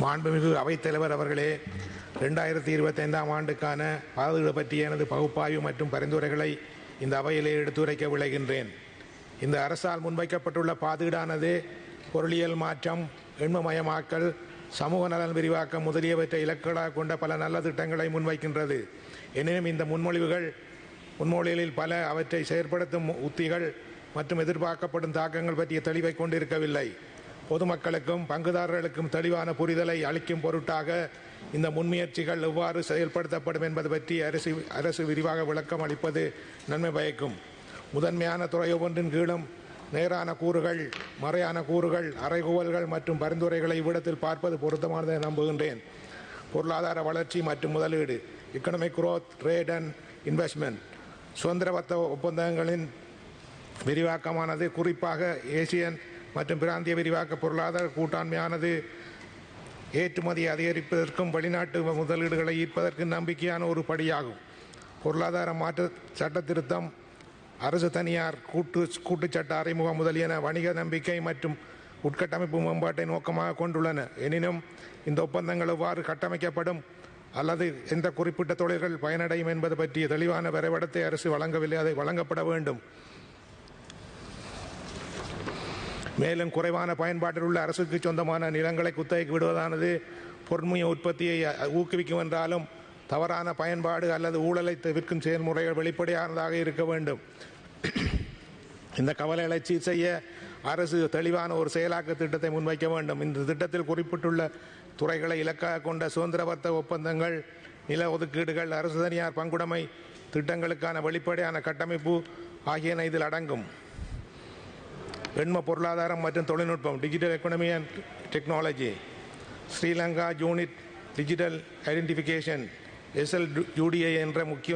மாண்புமிகு அவைத்தலைவர் அவர்களே, 2025ஆம் ஆண்டுக்கான பாதுகாப்பு பற்றிய எனது பகுப்பாய்வு மற்றும் பரிந்துரைகளை இந்த அவையிலே எடுத்துரைக்க விளைகின்றேன். இந்த அரசால் முன்வைக்கப்பட்டுள்ள பாதுகாடானது பொருளியல் மாற்றம், எண்மமயமாக்கல், சமூக நலன் விரிவாக்கம் முதலியவற்றை இலக்குகளாக கொண்ட பல நல்ல திட்டங்களை முன்வைக்கின்றது. எனினும் இந்த முன்மொழிகளில் பல அவற்றை செயற்படுத்தும் உத்திகள் மற்றும் எதிர்பார்க்கப்படும் தாக்கங்கள் பற்றிய தெளிவை கொண்டிருக்கவில்லை. பொதுமக்களுக்கும் பங்குதாரர்களுக்கும் தெளிவான புரிதலை அளிக்கும் பொருட்டாக இந்த முன்முயற்சிகள் எவ்வாறு செயல்படுத்தப்படும் என்பது பற்றி அரசு விரிவாக விளக்கம் அளிப்பது நன்மை பயக்கும். முதன்மையான துறை ஒவ்வொன்றின் கீழும் நேரான கூறுகள், மறையான கூறுகள், அறைகூவல்கள் மற்றும் பரிந்துரைகளை இவ்விடத்தில் பார்ப்பது பொருத்தமானதை நம்புகின்றேன். பொருளாதார வளர்ச்சி மற்றும் முதலீடு, economic growth, trade and investment. சுதந்திர வர்த்தக ஒப்பந்தங்களின் விரிவாக்கமானது குறிப்பாக ஏசியன் மற்றும் பிராந்திய விரிவாக்க பொருளாதார கூட்டாண்மையானது ஏற்றுமதியை அதிகரிப்பதற்கும் வெளிநாட்டு முதலீடுகளை ஈர்ப்பதற்கு நம்பிக்கையான ஒரு படியாகும். பொருளாதார மாற்ற சட்ட திருத்தம், அரசு தனியார் கூட்டுச்சட்ட அறிமுகம் முதலியன வணிக நம்பிக்கை மற்றும் உட்கட்டமைப்பு மேம்பாட்டை நோக்கமாக கொண்டுள்ளன. எனினும் இந்த ஒப்பந்தங்கள் எவ்வாறு கட்டமைக்கப்படும் அல்லது எந்த குறிப்பிட்ட தொழில்கள் பயனடையும் என்பது பற்றிய தெளிவான வரைபடத்தை அரசு வழங்கவில்லை. அதை வழங்கப்பட வேண்டும். மேலும் குறைவான பயன்பாட்டில் உள்ள அரசுக்கு சொந்தமான நிலங்களை குத்தகைக்கு விடுவதானது பொருண்மைய உற்பத்தியை ஊக்குவிக்கும் என்றாலும் தவறான பயன்பாடு அல்லது ஊழலை தவிர்க்கும் செயல்முறைகள் வெளிப்படையானதாக இருக்க வேண்டும். இந்த கவலைகளை சீர் செய்ய அரசு தெளிவான ஒரு செயலாக்க திட்டத்தை முன்வைக்க வேண்டும். இந்த திட்டத்தில் குறிப்பிட்டுள்ள துறைகளை இலக்காக கொண்ட சுதந்திர வர்த்தக ஒப்பந்தங்கள், நில ஒதுக்கீடுகள், அரசு தனியார் பங்குடைமை திட்டங்களுக்கான வெளிப்படையான கட்டமைப்பு ஆகியன இதில் அடங்கும். எண்ம பொருளாதாரம் மற்றும் தொழில்நுட்பம், digital economy and technology. Sri Lanka unit digital identification SLUDI என்ற முக்கிய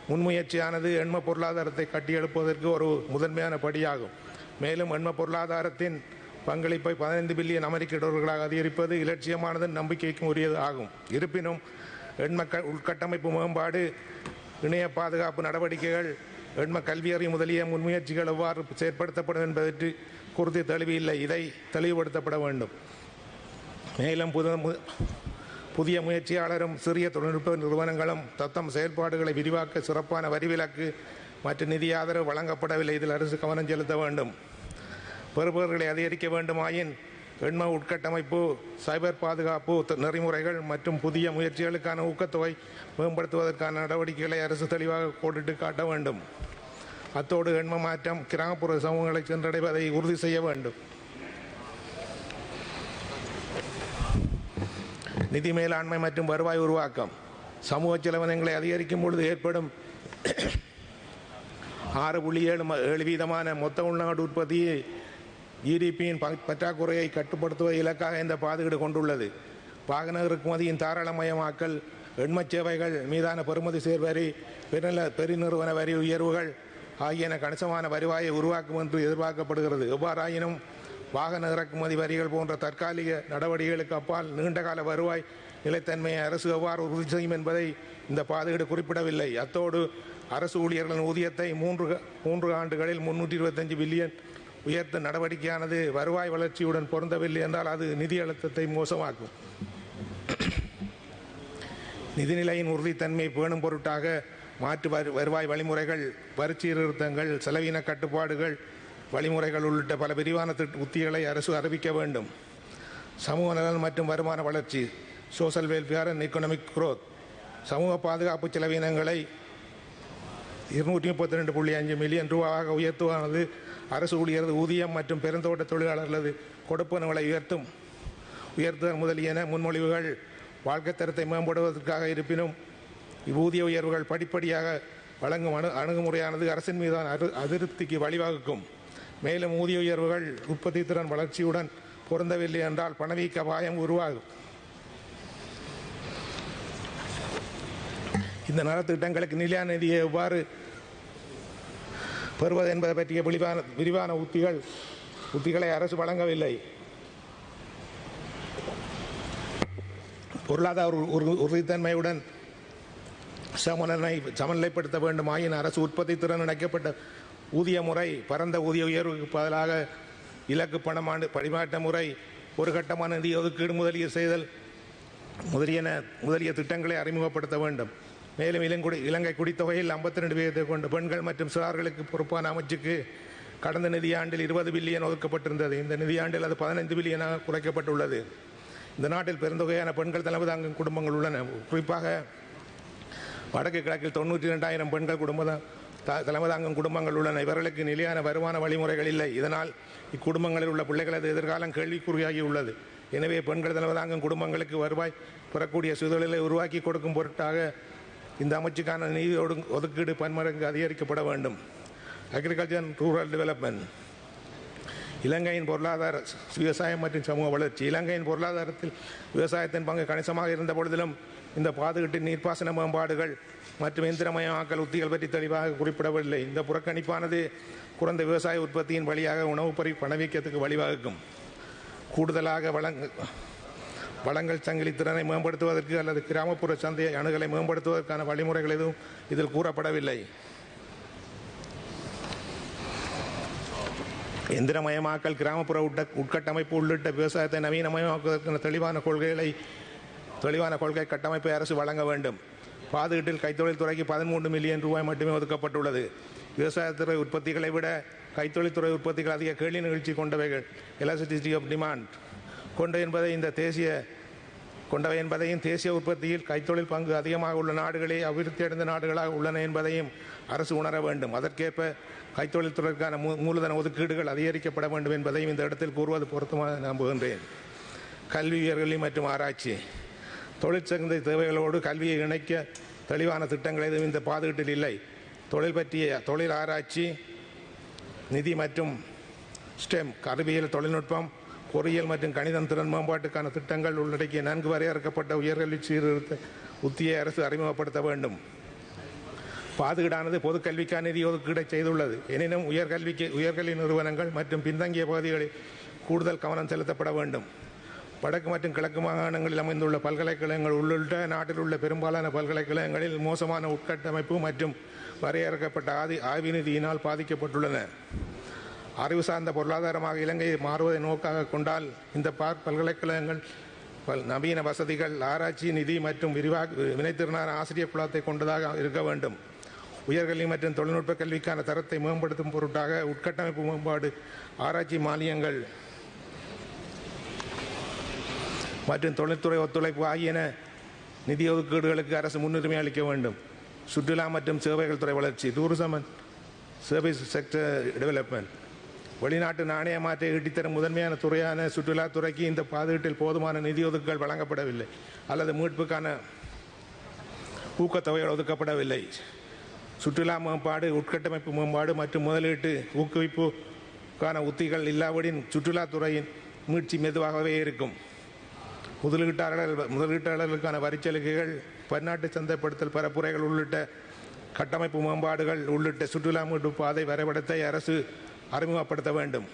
முன்முயற்சியானது எண்ம பொருளாதாரத்தை கட்டியெழுப்பதற்கு ஒரு முதன்மையான படியாகும். மேலும் எண்ம பொருளாதாரத்தின் பங்களிப்பை 15 பில்லியன் அமெரிக்க டாலர்களாக அதிகரிப்பது இலட்சியமானது, நம்பிக்கைக்கும் உரியது ஆகும். இருப்பினும் எண்ம உள்கட்டமைப்பு மேம்பாடு, இணைய பாதுகாப்பு நடவடிக்கைகள், எண்ம கல்வியறி முதலிய முன்முயற்சிகள் எவ்வாறு செயற்படுத்தப்படும் என்பதற்கு குறித்து தெளிவில்லை. இதை தெளிவுபடுத்தப்பட வேண்டும். மேலும் புதிய முயற்சியாளரும் சிறிய தொழில்நுட்ப நிறுவனங்களும் தத்தம் செயல்பாடுகளை விரிவாக்க சிறப்பான வரிவிலக்கு மற்றும் நிதி ஆதரவு வழங்கப்படவில்லை. இதில் அரசு கவனம் செலுத்த வேண்டும். பெறுபவர்களை அதிகரிக்க வேண்டுமாயின் எண்ம உட்கட்டமைப்பு, சைபர் பாதுகாப்பு நெறிமுறைகள் மற்றும் புதிய முயற்சிகளுக்கான ஊக்கத்தொகை மேம்படுத்துவதற்கான நடவடிக்கைகளை அரசு தெளிவாக கோடிட்டு காட்ட வேண்டும். அத்தோடு எண்ம மாற்றம் கிராமப்புற சமூகங்களை சென்றடைவதை உறுதி செய்ய வேண்டும். நிதி மேலாண்மை மற்றும் வருவாய் உருவாக்கம். சமூக செலவினங்களை அதிகரிக்கும் பொழுது ஏற்படும் 6.7% மொத்த உள்நாட்டு உற்பத்தியை GDPயின் பற்றாக்குறையை கட்டுப்படுத்துவதை இலக்காக இந்த பாதுகாடு கொண்டுள்ளது. வாகன இறக்குமதியின் தாராளமயமாக்கல், எண்மச் சேவைகள் மீதான பெறுமதி சேர்வரி, பெருநிறுவன வரி உயர்வுகள் ஆகியன கணிசமான வருவாயை உருவாக்கும் என்று எதிர்பார்க்கப்படுகிறது. எவ்வாறாயினும் வாகன இறக்குமதி வரிகள் போன்ற தற்காலிக நடவடிக்கைகளுக்கு அப்பால் நீண்டகால வருவாய் நிலைத்தன்மையை அரசு எவ்வாறு உறுதி செய்யும் என்பதை இந்த பாதுகாடு குறிப்பிடவில்லை. அத்தோடு அரசு ஊழியர்களின் ஊதியத்தை 3 ஆண்டுகளில் 325 பில்லியன் உயர்த்த நடவடிக்கையானது வருவாய் வளர்ச்சியுடன் பொருந்தவில்லை என்றால் அது நிதி அழுத்தத்தை மோசமாக்கும். நிதிநிலையின் உறுதித்தன்மையை பேணும் பொருட்டாக மாற்று வருவாய் வழிமுறைகள், வரி சீர்திருத்தங்கள், செலவின கட்டுப்பாடுகள் வழிமுறைகள் உள்ளிட்ட பல விரிவான உத்திகளை அரசு அறிவிக்க வேண்டும். சமூக நலன் மற்றும் வருமான வளர்ச்சி, social welfare and economic growth. சமூக பாதுகாப்பு செலவினங்களை 232.5 மில்லியன் ரூபாவாக உயர்த்துவானது அரசு ஊழியரது ஊதியம் மற்றும் பெருந்தோட்ட தொழிலாளர்களது கொடுப்பனவுகளை உயர்த்துதல் முதலியன முன்மொழிவுகள் வாழ்க்கை தரத்தை மேம்படுவதற்காக இருப்பினும் இவ்வூதிய உயர்வுகள் படிப்படியாக வழங்கும் அணுகுமுறையானது அரசின் மீதான அதிருப்திக்கு வழிவகுக்கும். மேலும் ஊதிய உயர்வுகள் உற்பத்தி திறன் வளர்ச்சியுடன் பொருந்தவில்லை என்றால் பணவீக்க அபாயம் உருவாகும். இந்த நலத்திட்டங்களுக்கு நிலையான நிதியை எவ்வாறு பெறுவது என்பதை பற்றிய விரிவான உத்திகளை அரசு வழங்கவில்லை. பொருளாதார உறுதித்தன்மையுடன் சமநிலைப்படுத்த வேண்டுமாயின் அரசு உற்பத்தி திறன் இணைக்கப்பட்ட ஊதிய முறை, பரந்த ஊதிய உயர்வுக்கு பதிலாக இலக்கு பணமாண்டு பரிமாற்ற முறை, ஒரு கட்டமான நிதி ஒதுக்கீடு முதலீடு செய்தல் முதலிய திட்டங்களை அறிமுகப்படுத்த வேண்டும். மேலும் இலங்கை குடித்தொகையில் 52% கொண்ட பெண்கள் மற்றும் சிறார்களுக்கு பொறுப்பான அமைச்சுக்கு கடந்த நிதியாண்டில் 20 பில்லியன் ஒதுக்கப்பட்டிருந்தது. இந்த நிதியாண்டில் அது 15 பில்லியனாக குறைக்கப்பட்டுள்ளது. இந்த நாட்டில் பெருந்தொகையான பெண்கள் தலைமை தாங்கும் குடும்பங்கள் உள்ளன. குறிப்பாக வடக்கு கிழக்கில் 92,000 பெண்கள் தலைமை தாங்கும் குடும்பங்கள் உள்ளன. இவர்களுக்கு நிலையான வருமான வழிமுறைகள் இல்லை. இதனால் இக்குடும்பங்களில் உள்ள பிள்ளைகளது எதிர்காலம் கேள்விக்குறியாகி உள்ளது. எனவே பெண்கள் தலைமை தாங்கும் குடும்பங்களுக்கு வருவாய் பெறக்கூடிய சூழலை உருவாக்கி கொடுக்கும் பொருட்டாக இந்த அமைச்சுக்கான நிதி ஒதுக்கீடு பன்மடங்கு அதிகரிக்கப்பட வேண்டும். Agriculture and rural development. இலங்கையின் பொருளாதார விவசாயம் மற்றும் சமூக வளர்ச்சி. இலங்கையின் பொருளாதாரத்தில் விவசாயத்தின் பங்கு கணிசமாக இருந்த பொழுதிலும் இந்த பாதுகாட்டு நீர்ப்பாசன மேம்பாடுகள் மற்றும் எந்திரமயமாக்கல் உத்திகள் பற்றி தெளிவாக குறிப்பிடவில்லை. இந்த புறக்கணிப்பானது குறைந்த விவசாய உற்பத்தியின் வழியாக உணவு பணவீக்கத்துக்கு வழிவகுக்கும். கூடுதலாக வளங்கள் சங்கிலி திறனை மேம்படுத்துவதற்கு அல்லது கிராமப்புற சந்தை அணுகலை மேம்படுத்துவதற்கான வழிமுறைகள் எதுவும் இதில் கூறப்படவில்லை. எந்திரமயமாக்கல், கிராமப்புற உட்கட்டமைப்பு உள்ளிட்ட விவசாயத்தை நவீனமயமாக்குவதற்கான தெளிவான கொள்கை கட்டமைப்பை அரசு வழங்க வேண்டும். பாதுகாட்டில் கைத்தொழில் துறைக்கு 13 மில்லியன் ரூபாய் மட்டுமே ஒதுக்கப்பட்டுள்ளது. விவசாயத்துறை உற்பத்திகளை விட கைத்தொழில்துறை உற்பத்திகள் அதிக கேள்வி நிகழ்ச்சி கொண்டவைகள், எலாஸ்டிசிட்டி ஆஃப் டிமாண்ட் கொண்டவை என்பதையும் தேசிய உற்பத்தியில் கைத்தொழில் பங்கு அதிகமாக உள்ள நாடுகளே அபிவிருத்தி அடைந்த நாடுகளாக உள்ளன என்பதையும் அரசு உணர வேண்டும். அதற்கேற்ப கைத்தொழில் துறைக்கான மூலதன ஒதுக்கீடுகள் அதிகரிக்கப்பட வேண்டும் என்பதையும் இந்த இடத்தில் கூறுவது பொருத்தமாக நம்புகின்றேன். கல்வி, உயர்கல்வி மற்றும் ஆராய்ச்சி. தொழிற்சந்தை தேவைகளோடு கல்வியை இணைக்க தெளிவான திட்டங்கள் எதுவும் இந்த பாதுகாட்டில் இல்லை. தொழில் ஆராய்ச்சி, நிதி மற்றும் ஸ்டெம், அறிவியல், தொழில்நுட்பம், பொறியியல் மற்றும் கணிதம் திறன் மேம்பாட்டுக்கான திட்டங்கள் உள்ளடக்கிய நன்கு வரையறுக்கப்பட்ட உயர்கல்வி சீர்திருத்த உத்தியை அரசு அறிமுகப்படுத்த வேண்டும். பாதுகாடானது பொதுக்கல்விக்கான நிதி ஒதுக்கீடை செய்துள்ளது. எனினும் உயர்கல்வி நிறுவனங்கள் மற்றும் பின்தங்கிய பகுதிகளில் கூடுதல் கவனம் செலுத்தப்பட வேண்டும். வடக்கு மற்றும் கிழக்கு மாகாணங்களில் அமைந்துள்ள பல்கலைக்கழகங்கள் உள்ளிட்ட நாட்டில் உள்ள பெரும்பாலான பல்கலைக்கழகங்களில் மோசமான உட்கட்டமைப்பு மற்றும் வரையறுக்கப்பட்ட ஆய்வு நிதியினால் பாதிக்கப்பட்டுள்ளன. அறிவு சார்ந்த பொருளாதாரமாக இலங்கையை மாறுவதை நோக்காக கொண்டால் இந்த பல்கலைக்கழகங்கள் நவீன வசதிகள், ஆராய்ச்சி நிதி மற்றும் வினைத்திறனான ஆசிரியர் குலத்தை கொண்டதாக இருக்க வேண்டும். உயர்கல்வி மற்றும் தொழில்நுட்ப கல்விக்கான தரத்தை மேம்படுத்தும் பொருட்டாக உட்கட்டமைப்பு மேம்பாடு, ஆராய்ச்சி மானியங்கள் மற்றும் தொழில்துறை ஒத்துழைப்பு ஆகியன நிதி ஒதுக்கீடுகளுக்கு அரசு முன்னுரிமை அளிக்க வேண்டும். சுற்றுலா மற்றும் சேவைகள் துறை வளர்ச்சி. Tourism and service sector development. வெளிநாட்டு நாணய மாற்றை ஈட்டித்தரும் முதன்மையான துறையான சுற்றுலாத்துறைக்கு இந்த பாதுகாட்டில் போதுமான நிதி ஒதுக்கீடுகள் வழங்கப்படவில்லை அல்லது மீட்புக்கான ஊக்கத்தொகைகள் ஒதுக்கப்படவில்லை. சுற்றுலா மேம்பாடு, உட்கட்டமைப்பு மேம்பாடு மற்றும் முதலீட்டு ஊக்குவிப்புக்கான உத்திகள் இல்லாவிடின் சுற்றுலாத்துறையின் மீட்சி மெதுவாகவே இருக்கும். முதலீட்டாளர்களுக்கான வரிச்சலுகைகள், பன்னாட்டு சந்தைப்படுத்தல் பரப்புரைகள் உள்ளிட்ட கட்டமைப்பு மேம்பாடுகள் உள்ளிட்ட சுற்றுலா மீட்பு பாதை வரைபடத்தை அரசு அறிமுகப்படுத்த வேண்டும்.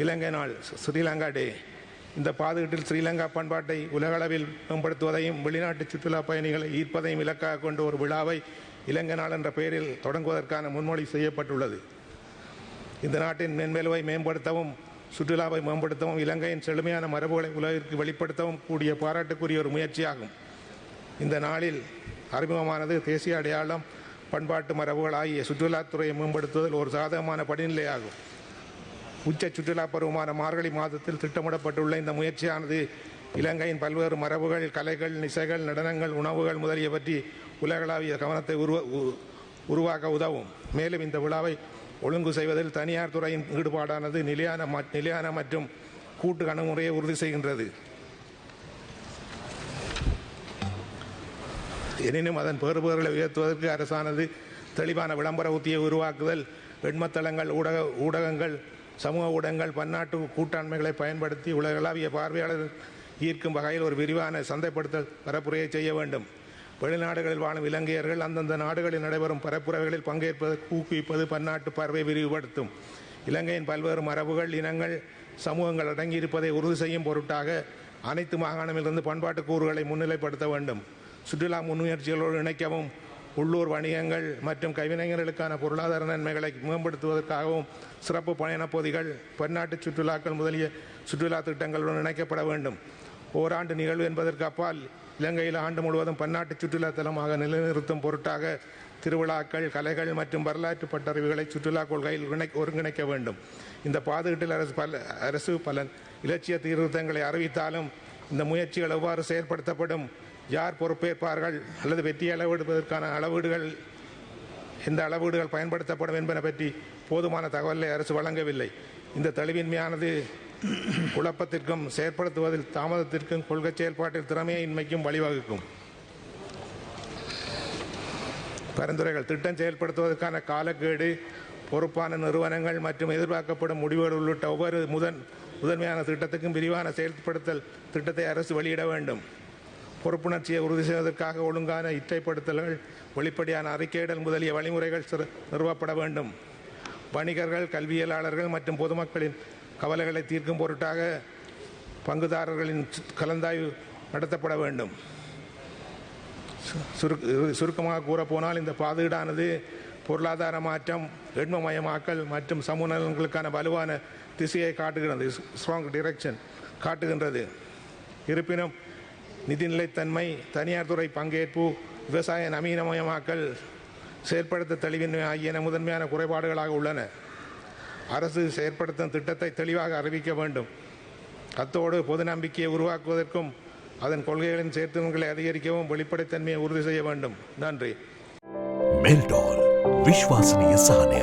இலங்கை நாள், ஸ்ரீலங்கா டே. இந்த பாதுகாட்டில் ஸ்ரீலங்கா பண்பாட்டை உலகளவில் மேம்படுத்துவதையும் வெளிநாட்டு சுற்றுலா பயணிகளை ஈர்ப்பதையும் இலக்காக கொண்ட ஒரு விழாவை இலங்கை நாள் என்ற பெயரில் தொடங்குவதற்கான முன்மொழி செய்யப்பட்டுள்ளது. இந்த நாட்டின் மென்மேலுவை மேம்படுத்தவும் சுற்றுலாவை மேம்படுத்தவும் இலங்கையின் செழுமையான மரபுகளை உலகிற்கு வெளிப்படுத்தவும் கூடிய பாராட்டுக்குரிய ஒரு முயற்சியாகும். இந்த நாளில் அறிமுகமானது தேசிய அடையாளம், பண்பாட்டு மரபுகள் ஆகிய சுற்றுலாத்துறையை மேம்படுத்துவதில் ஒரு சாதகமான படிநிலையாகும். உச்ச சுற்றுலா பருவமான மார்கழி மாதத்தில் திட்டமிடப்பட்டுள்ள இந்த முயற்சியானது இலங்கையின் பல்வேறு மரபுகள், கலைகள், இசைகள், நடனங்கள், உணவுகள் முதலியவற்றி உலகளாவிய கவனத்தை உருவாக்க உதவும். மேலும் இந்த விழாவை ஒழுங்கு செய்வதில் தனியார் துறையின் ஈடுபாடானது நிலையான மற்றும் கூட்டு அணுகுமுறையை உறுதி செய்கின்றது. எனினும் அதன் பெறுபேறுகளை உயர்த்துவதற்கு அரசானது தெளிவான விளம்பர உத்தியை உருவாக்குதல், வெண்மத்தளங்கள், ஊடகங்கள், சமூக ஊடகங்கள், பன்னாட்டு கூட்டாண்மைகளை பயன்படுத்தி உலகளாவிய பார்வையாளர் ஈர்க்கும் வகையில் ஒரு விரிவான சந்தைப்படுத்தல் பரப்புரையை செய்ய வேண்டும். வெளிநாடுகளில் வாழும் இலங்கையர்கள் அந்தந்த நாடுகளில் நடைபெறும் பரப்புரைகளில் பங்கேற்பதற்கு ஊக்குவிப்பது பன்னாட்டு பார்வையை விரிவுபடுத்தும். இலங்கையின் பல்வேறு மரபுகள், இனங்கள், சமூகங்கள் அடங்கியிருப்பதை உறுதி செய்யும் பொருட்டாக அனைத்து மாகாணமிலிருந்து பண்பாட்டு கூறுகளை முன்னிலைப்படுத்த வேண்டும். சுற்றுலா முன்முயற்சிகளோடு இணைக்கவும் உள்ளூர் வணிகங்கள் மற்றும் கைவினைஞர்களுக்கான பொருளாதார நன்மைகளை மேம்படுத்துவதற்காகவும் சிறப்பு பயணப்பகுதிகள், பன்னாட்டு சுற்றுலாக்கள் முதலிய சுற்றுலா திட்டங்களுடன் இணைக்கப்பட வேண்டும். ஓராண்டு நிகழ்வு என்பதற்கு அப்பால் இலங்கையில் ஆண்டு முழுவதும் பன்னாட்டு சுற்றுலா தலமாக நிலைநிறுத்தும் பொருட்டாக திருவிழாக்கள், கலைகள் மற்றும் வரலாற்று பட்டறிவுகளை சுற்றுலா கொள்கையில் ஒருங்கிணைக்க வேண்டும். இந்த பாதுகாட்டில் அரசு பல இலட்சிய தீர்த்தங்களை அறிவித்தாலும் இந்த முயற்சிகள் எவ்வாறு செயல்படுத்தப்படும், யார் பொறுப்பேற்பார்கள் அல்லது வெற்றி அளவிடுவதற்கான எந்த அளவீடுகள் பயன்படுத்தப்படும் என்பன பற்றி போதுமான தகவலை அரசு வழங்கவில்லை. இந்த தெளிவின்மையானது குழப்பத்திற்கும் செயற்படுத்துவதில் தாமதத்திற்கும் கொள்கை செயல்பாட்டில் திறமையின்மைக்கும் வழிவகுக்கும். பரிந்துரைகள்: திட்டம் செயல்படுத்துவதற்கான காலக்கெடு, பொறுப்பான நிறுவனங்கள் மற்றும் எதிர்பார்க்கப்படும் முடிவுகள் உள்ளிட்ட ஒவ்வொரு முதன்மையான திட்டத்துக்கும் விரிவான செயல்படுத்தல் திட்டத்தை அரசு வெளியிட வேண்டும். பொறுப்புணர்ச்சியை உறுதி செய்வதற்காக ஒழுங்கான இற்றைப்படுத்தல்கள், வெளிப்படையான அறிக்கையிடல் முதலிய வழிமுறைகள் நிறுவப்பட வேண்டும். வணிகர்கள், கல்வியலாளர்கள் மற்றும் பொதுமக்களின் கவலைகளை தீர்க்கும் பொருட்டாக பங்குதாரர்களின் கலந்தாய்வு நடத்தப்பட வேண்டும். சுருக்கமாக கூறப்போனால் இந்த பாதுகாடானது பொருளாதார மாற்றம், எண்மமயமாக்கல் மற்றும் சமூக நலன்களுக்கான வலுவான திசையை காட்டுகிறது, ஸ்ட்ராங் டிரெக்ஷன் காட்டுகின்றது. இருப்பினும் நிதிநிலைத்தன்மை, தனியார் துறை பங்கேற்பு, விவசாய நவீனமயமாக்கல், செயற்படுத்த தெளிவின்மை ஆகியன முதன்மையான குறைபாடுகளாக உள்ளன. அரசு செயற்படுத்தும் திட்டத்தை தெளிவாக அறிவிக்க வேண்டும். அத்தோடு பொது நம்பிக்கையை உருவாக்குவதற்கும் அதன் கொள்கைகளின் செயற்திறன்களை அதிகரிக்கவும் வெளிப்படைத்தன்மையை உறுதி செய்ய வேண்டும். நன்றி. மெல்டால் விஸ்வாசனீய சாதனை.